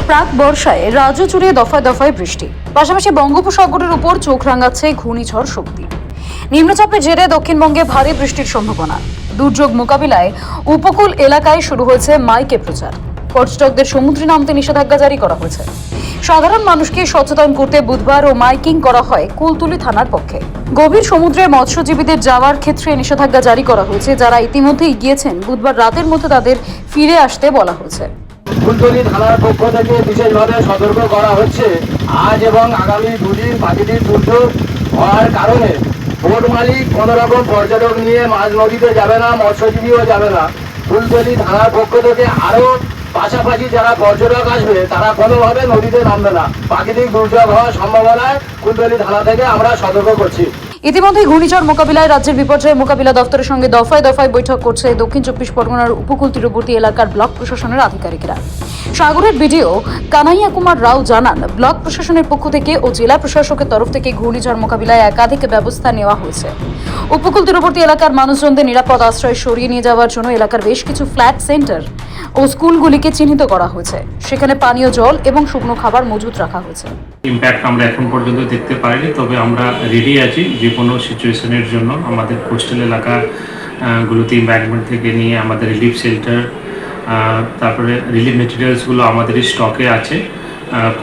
প্রাক বর্ষায় রাজ্য জুড়ে দফায় দফায় বৃষ্টি, পাশাপাশি বঙ্গোপসাগরের উপর চোখ রাঙাচ্ছে ঘূর্ণিঝড় শক্তি। নিম্নচাপের জেরে দক্ষিণবঙ্গে ভারী বৃষ্টির সম্ভাবনা। দুর্যোগ মোকাবিলায় উপকূল এলাকায় শুরু হয়েছে মাইকে প্রচার। পর্যটকদের সমুদ্রে নামতে নিষেধাজ্ঞা জারি করা হয়েছে। সাধারণ মানুষকে সচেতন করতে বুধবার ও মাইকিং করা হয় কুলতলি থানার পক্ষে। গভীর সমুদ্রে মৎস্যজীবীদের যাওয়ার ক্ষেত্রে নিষেধাজ্ঞা জারি করা হয়েছে। যারা ইতিমধ্যেই গিয়েছেন, বুধবার রাতের মধ্যে তাদের ফিরে আসতে বলা হয়েছে। কুলতলি থানার পক্ষ থেকে বিশেষভাবে সতর্ক করা হচ্ছে, আজ এবং আগামী দুদিন প্রাকৃতিক দুর্যোগ হওয়ার কারণে বোট মালিক কোনো রকম পর্যটক নিয়ে মাঝ নদীতে যাবে না, মৎস্যজীবীও যাবে না। কুলতলি থানার পক্ষ থেকে আরও পাশাপাশি যারা পর্যটক আসবে তারা কোনোভাবে নদীতে নামবে না। প্রাকৃতিক দুর্যোগ হওয়ার সম্ভাবনায় কুলতলি থানা থেকে আমরা সতর্ক করছি। ইতিমধ্যে ঘূর্ণিঝড় মোকাবিলায় রাজ্যের বিপর্যয় মোকাবিলা দপ্তরের সঙ্গে দফায় দফায় বৈঠক করছে দক্ষিণ চব্বিশ পরগনার উপকূল তীরবর্তী এলাকার ব্লক প্রশাসনের আধিকারিকরা। সাগরের বিডিও কানাইয়া কুমার রাও জানান, ব্লক প্রশাসনের পক্ষ থেকে ও জেলা প্রশাসকের তরফ থেকে ঘূর্ণিঝড় মোকাবিলায় একাধিক ব্যবস্থা নেওয়া হয়েছে। উপকূল তীরবর্তী এলাকার মানুষজনদের নিরাপদ আশ্রয় সরিয়ে নিয়ে যাওয়ার জন্য এলাকার বেশ কিছু ফ্ল্যাট সেন্টার ও স্কুলগুলিকে চিহ্নিত করা হয়েছে। সেখানে পানীয় জল এবং শুকনো খাবার মজুত রাখা হয়েছে। ইম্প্যাক্ট আমরা এখন পর্যন্ত দেখতে পাইনি, তবে আমরা রেডি আছি যে কোনো সিচুয়েশনের জন্য। আমাদের কোস্টাল এলাকা গুলোতে ইম্প্যাক্টমেন্ট থেকে নিয়ে আমাদের রিলিফ শেল্টার, তারপরে রিলিফ মেটেরিয়ালসগুলো আমাদের স্টকে আছে।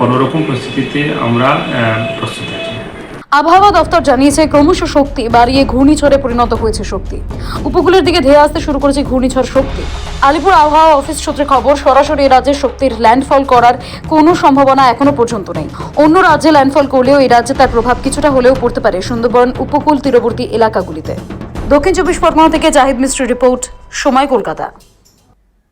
কোনো রকম পরিস্থিতিতে আমরা প্রস্তুত আছি। আবহাওয়া দপ্তর জানিয়েছে, ক্রমশ শক্তি বাড়িয়ে ঘূর্ণিঝড়ে পরিণত হয়েছে শক্তি। উপকূলের দিকে ধেয়ে আসতে শুরু করেছে ঘূর্ণিঝড় শক্তি। আলিপুর আবহাওয়া অফিস সূত্রে খবর, সরাসরি রাজ্যে শক্তির ল্যান্ডফল করার কোনো সম্ভাবনা এখনো পর্যন্ত নেই। অন্য রাজ্যে ল্যান্ডফল করলেও এই রাজ্যে তার প্রভাব কিছুটা হলেও পড়তে পারে সুন্দরবন উপকূল তীরবর্তী এলাকাগুলিতে। দক্ষিণ চব্বিশ পরগনা থেকে জাহিদ মিস্ত্রির রিপোর্ট, সময়, কলকাতা।